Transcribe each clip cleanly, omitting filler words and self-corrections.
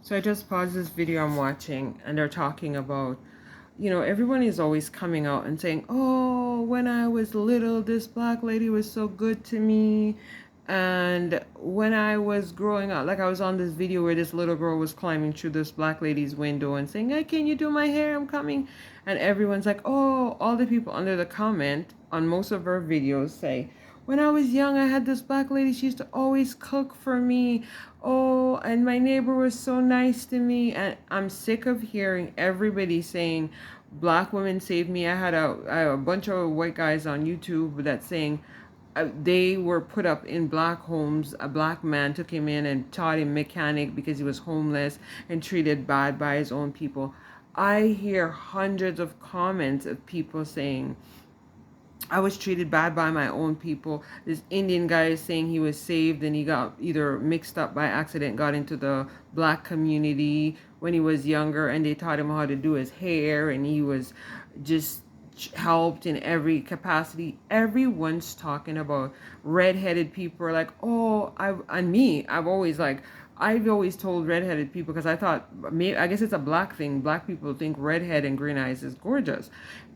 So I just paused this video I'm watching and they're talking about, everyone is always coming out and saying, oh, when I was little, this black lady was so good to me. And when I was growing up, like I was on this video where this little girl was climbing through this black lady's window and saying, hey, can you do my hair? I'm coming. And everyone's like, oh, all the people under the comment on most of her videos say, when I was young, I had this black lady. She used to always cook for me. Oh, and my neighbor was so nice to me. And I'm sick of hearing everybody saying, black women saved me. I had a bunch of white guys on YouTube that saying they were put up in black homes. A black man took him in and taught him mechanic because he was homeless and treated bad by his own people. I hear hundreds of comments of people saying, I was treated bad by my own people. This Indian guy is saying he was saved and he got either mixed up by accident, got into the black community when he was younger, and they taught him how to do his hair, and he was just helped in every capacity. Everyone's talking about redheaded people are like, oh, I've always told redheaded people because I thought maybe I guess it's a black thing. Black people think redhead and green eyes is gorgeous.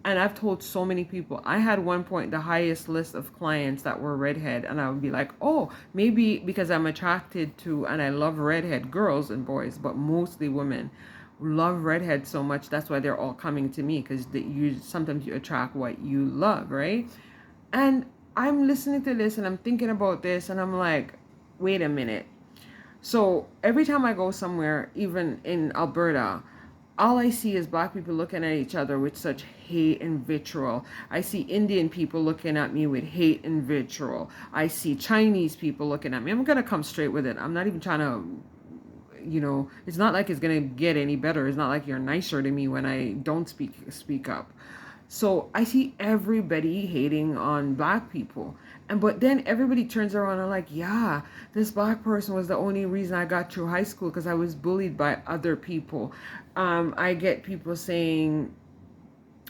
And I've told so many people. I had one point the highest list of clients that were redhead, and I would be like, oh, maybe because I'm attracted to and I love redhead girls and boys, but mostly women love redhead so much that's why they're all coming to me because you sometimes you attract what you love, right? And I'm listening to this and I'm thinking about this and I'm like, wait a minute. So every time I go somewhere, even in Alberta, all I see is black people looking at each other with such hate and vitriol. I see Indian people looking at me with hate and vitriol. I see Chinese people looking at me. I'm going to come straight with it. I'm not even trying to, it's not like it's going to get any better. It's not like you're nicer to me when I don't speak up. So I see everybody hating on black people. And but then everybody turns around and like, yeah, this black person was the only reason I got through high school because I was bullied by other people. I get people saying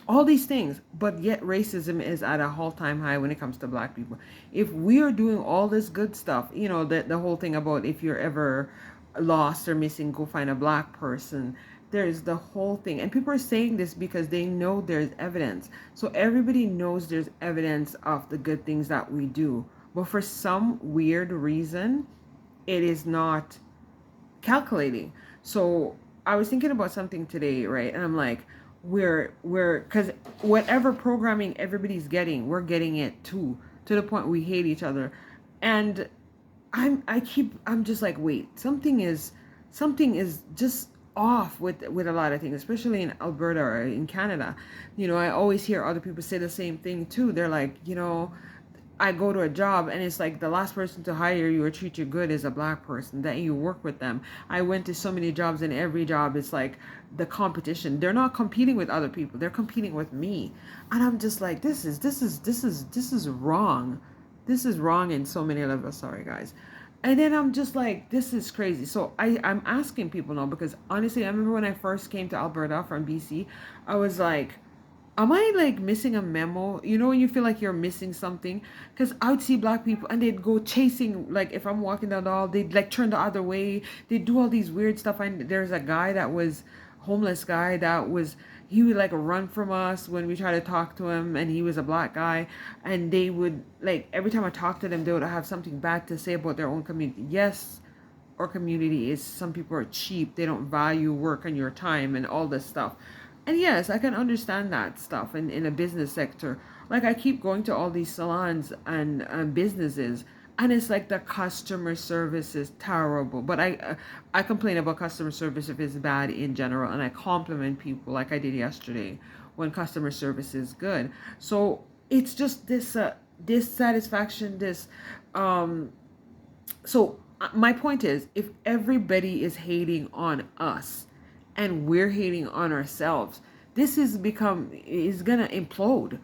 all these things, but yet racism is at a all-time high when it comes to black people. If we are doing all this good stuff, the whole thing about if you're ever lost or missing, go find a black person. There's the whole thing, and people are saying this because they know there's evidence. So everybody knows there's evidence of the good things that we do, but for some weird reason, it is not calculating. So I was thinking about something today, right? And I'm like, because whatever programming everybody's getting, we're getting it too, to the point we hate each other. And I'm just like, wait, something is just off with a lot of things, especially in Alberta or in Canada. I always hear other people say the same thing too. They're like, I go to a job and it's like the last person to hire you or treat you good is a black person that you work with them. I went to so many jobs and every job it's like the competition. They're not competing with other people. They're competing with me. And I'm just like, this is wrong. This is wrong in so many levels. Sorry guys. And then I'm just like, this is crazy. So I'm asking people now because honestly, I remember when I first came to Alberta from BC, I was like, am I like missing a memo? When you feel like you're missing something? Because I would see black people and they'd go chasing, like if I'm walking down the hall, they'd like turn the other way. They'd do all these weird stuff. And there's a guy that was homeless guy he would like run from us when we try to talk to him, and he was a black guy, and they would like every time I talk to them, they would have something bad to say about their own community. Yes, our community is, some people are cheap, they don't value work and your time and all this stuff. And yes, I can understand that stuff in a business sector. Like I keep going to all these salons and businesses, and it's like the customer service is terrible. But I complain about customer service if it's bad in general, and I compliment people like I did yesterday when customer service is good. So it's just this dissatisfaction, this um my point is, if everybody is hating on us and we're hating on ourselves, this is gonna implode.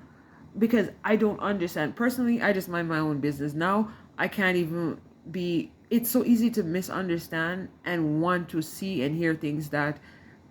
Because I don't understand. Personally, I just mind my own business. Now I can't even be, it's so easy to misunderstand and want to see and hear things that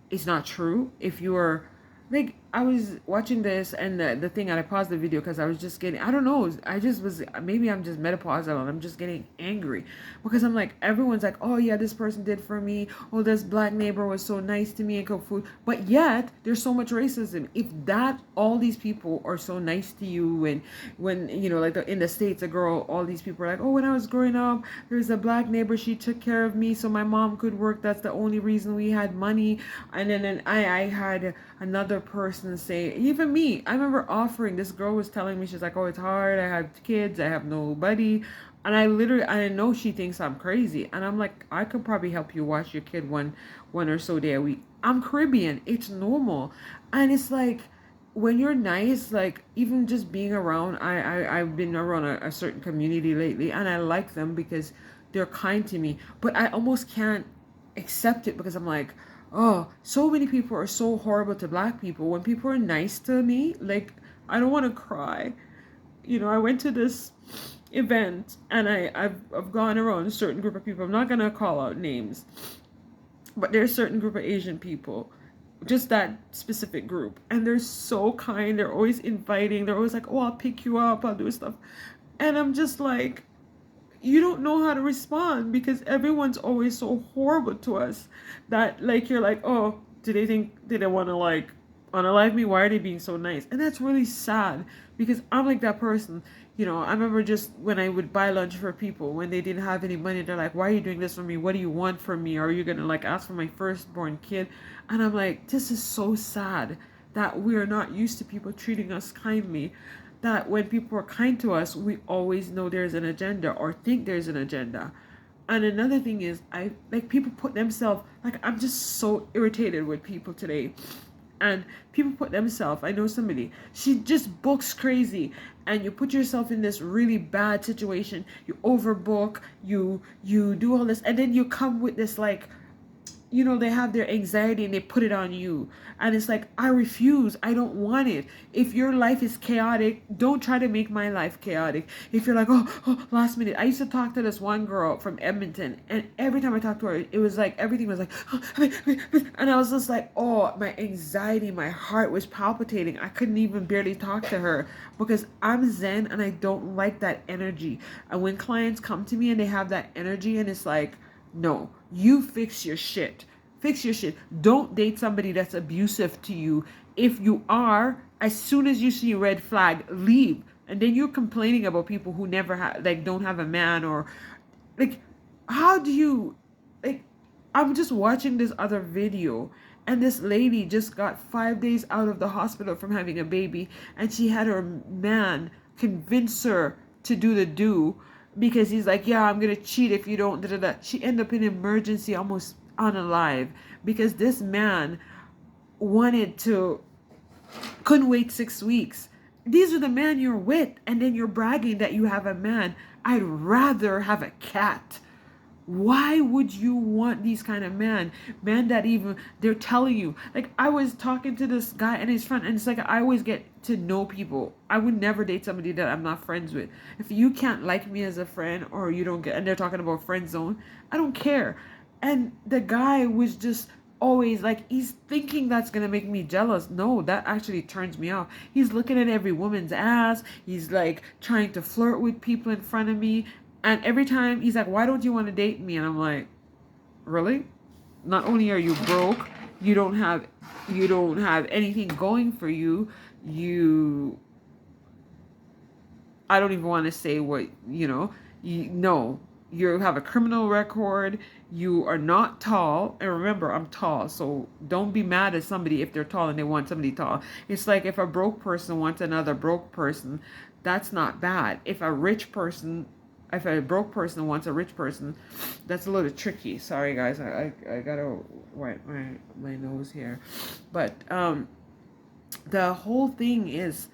is not true. If you're like, I was watching this and the thing, and I paused the video because I was just getting, I don't know, I just was, maybe I'm just menopausal and I'm just getting angry because I'm like, everyone's like, oh yeah, this person did for me. Oh, this black neighbor was so nice to me and cooked food. But yet there's so much racism. If that, all these people are so nice to you, and when, you know, like in the States, a girl, all these people are like, oh, when I was growing up, there's a black neighbor, she took care of me so my mom could work. That's the only reason we had money. And then I had another person say, even me, I remember offering, this girl was telling me, she's like, oh, it's hard, I have kids, I have nobody. And I know she thinks I'm crazy, and I'm like, I could probably help you watch your kid one or so day a week. I'm Caribbean, it's normal. And it's like, when you're nice, like even just being around, I've been around a certain community lately, and I like them because they're kind to me, but I almost can't accept it because I'm like, oh, so many people are so horrible to black people. When people are nice to me, like, I don't want to cry. You know, I went to this event, and I've gone around a certain group of people. I'm not gonna call out names, but there's a certain group of Asian people, just that specific group, and they're so kind. They're always inviting. They're always like, oh, I'll pick you up, I'll do stuff. And I'm just like, you don't know how to respond because everyone's always so horrible to us that, like, you're like, oh, did they want to like unalive me? Why are they being so nice? And that's really sad because I'm like that person. You know, I remember just when I would buy lunch for people when they didn't have any money, they're like, why are you doing this for me? What do you want from me? Are you gonna like ask for my firstborn kid? And I'm like, this is so sad that we're not used to people treating us kindly, that when people are kind to us, we always know there's an agenda or think there's an agenda. And another thing is, I like people put themselves, like, I'm just so irritated with people today. And people put themselves, I know somebody, she just books crazy, and you put yourself in this really bad situation. You overbook, you do all this, and then you come with this, like, you know, they have their anxiety and they put it on you. And it's like, I refuse. I don't want it. If your life is chaotic, don't try to make my life chaotic. If you're like, oh, last minute. I used to talk to this one girl from Edmonton, and every time I talked to her, it was like, everything was like, oh, and I was just like, oh, my anxiety, my heart was palpitating. I couldn't even barely talk to her because I'm Zen and I don't like that energy. And when clients come to me and they have that energy, and it's like, no, you fix your shit. Fix your shit. Don't date somebody that's abusive to you. If you are, as soon as you see a red flag, leave. And then you're complaining about people who never have, like, don't have a man, or like, how do you, like, I'm just watching this other video, and this lady just got 5 days out of the hospital from having a baby, and she had her man convince her to do the do because he's like, yeah, I'm gonna cheat if you don't, da, da, da. She ended up in emergency, almost unalive, because this man wanted to, couldn't wait 6 weeks. These are the men you're with, and then you're bragging that you have a man. I'd rather have a cat. Why would you want these kind of men that even, they're telling you, like, I was talking to this guy and his friend, and it's like, I always get to know people. I would never date somebody that I'm not friends with. If you can't like me as a friend, or you don't get, and they're talking about friend zone, I don't care. And the guy was just always like, he's thinking that's gonna make me jealous. No, that actually turns me off. He's looking at every woman's ass. He's like trying to flirt with people in front of me. And every time he's like, why don't you want to date me? And I'm like, really? Not only are you broke, you don't have anything going for you. I don't even want to say what, no, you have a criminal record. You are not tall. And remember, I'm tall. So don't be mad at somebody if they're tall and they want somebody tall. It's like if a broke person wants another broke person, that's not bad. If a broke person wants a rich person, that's a little tricky. Sorry guys, I gotta wipe my nose here. But the whole thing is,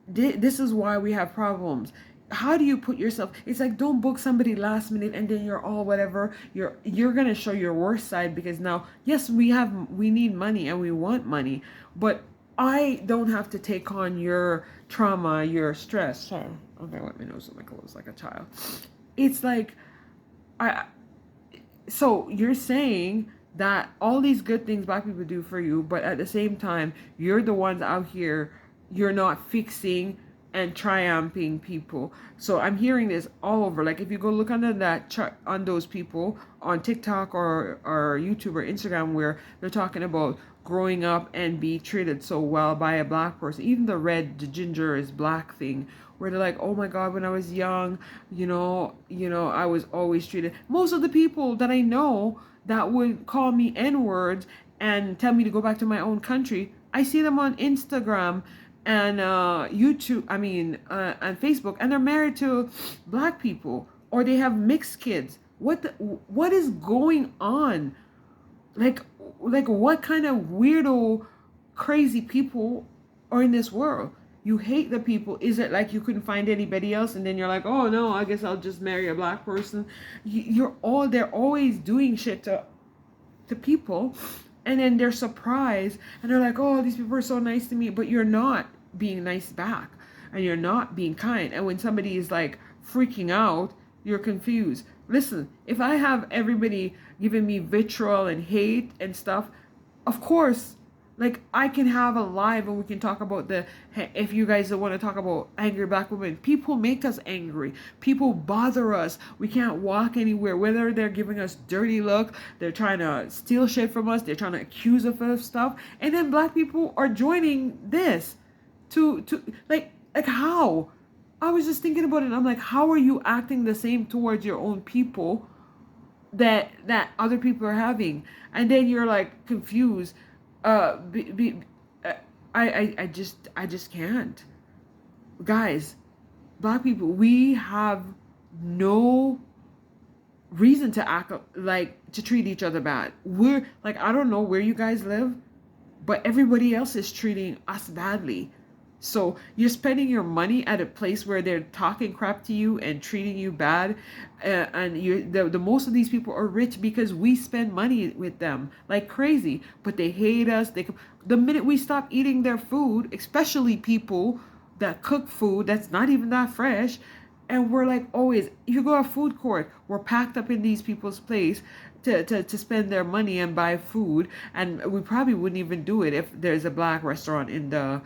this is why we have problems. How do you put yourself, it's like, don't book somebody last minute and then you're all whatever, you're gonna show your worst side, because now, yes, we need money and we want money, but I don't have to take on your trauma, your stress. Sorry, okay, let me know so my clothes like a child. It's like, so you're saying that all these good things black people do for you, but at the same time, you're the ones out here, you're not fixing and triumphing people. So I'm hearing this all over. Like if you go look under that chart on those people on TikTok or YouTube or Instagram where they're talking about growing up and be treated so well by a black person, even the ginger is black thing, where they're like, oh my god, when I was young, I was always treated. Most of the people that I know that would call me n-words and tell me to go back to my own country, I see them on Instagram and YouTube, and Facebook, and they're married to black people or they have mixed kids. What is going on? Like, what kind of weirdo, crazy people are in this world? You hate the people. Is it like you couldn't find anybody else, and then you're like, oh no, I guess I'll just marry a black person? They're always doing shit to people, and then they're surprised and they're like, oh, these people are so nice to me, but you're not being nice back, and you're not being kind. And when somebody is like freaking out, you're confused. Listen, if I have everybody giving me vitriol and hate and stuff, of course, like I can have a live and we can talk about if you guys want to talk about angry black women. People make us angry. People bother us. We can't walk anywhere, whether they're giving us dirty look, they're trying to steal shit from us, they're trying to accuse us of stuff. And then black people are joining this to like how? I was just thinking about it and I'm like, how are you acting the same towards your own people that other people are having? And then you're like confused. I just can't. Guys, black people, we have no reason to act like to treat each other bad. We're like, I don't know where you guys live, but everybody else is treating us badly. So you're spending your money at a place where they're talking crap to you and treating you bad, and the most of these people are rich because we spend money with them like crazy. But they hate us. The minute we stop eating their food, especially people that cook food that's not even that fresh, and we're like always, you go to a food court, we're packed up in these people's place to spend their money and buy food, and we probably wouldn't even do it if there's a black restaurant in the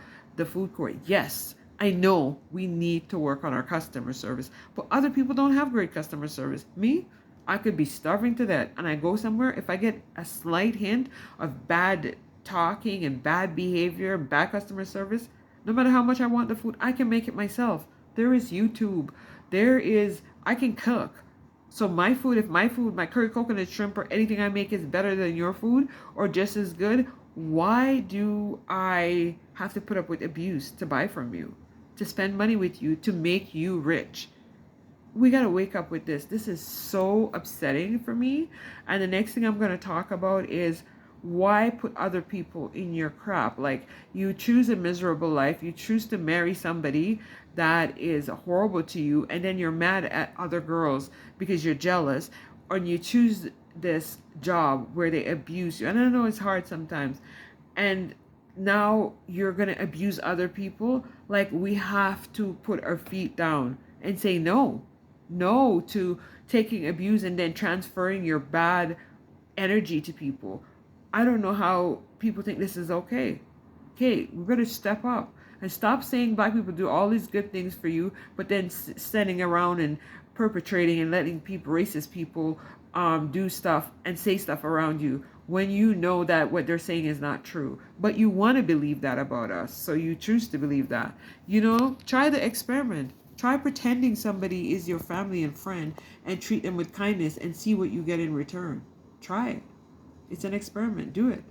food court. Yes, I know we need to work on our customer service, but other people don't have great customer service. Me, I could be starving to death and I go somewhere, if I get a slight hint of bad talking and bad behavior, bad customer service, no matter how much I want the food, I can make it myself. There is YouTube. I can cook. So my food, my curry coconut shrimp or anything I make is better than your food or just as good, why do I have to put up with abuse to buy from you, to spend money with you, to make you rich? We got to wake up with this. This is so upsetting for me. And the next thing I'm going to talk about is why put other people in your crap? Like, you choose a miserable life. You choose to marry somebody that is horrible to you, and then you're mad at other girls because you're jealous, or you choose this job where they abuse you. And I know it's hard sometimes. And now you're going to abuse other people. Like, we have to put our feet down and say no to taking abuse and then transferring your bad energy to people. I don't know how people think this is okay. Okay, we're going to step up and stop saying black people do all these good things for you, but then standing around and perpetrating and letting racist people do stuff and say stuff around you when you know that what they're saying is not true. But you want to believe that about us, so you choose to believe that. Try the experiment. Try pretending somebody is your family and friend and treat them with kindness and see what you get in return. Try it. It's an experiment. Do it.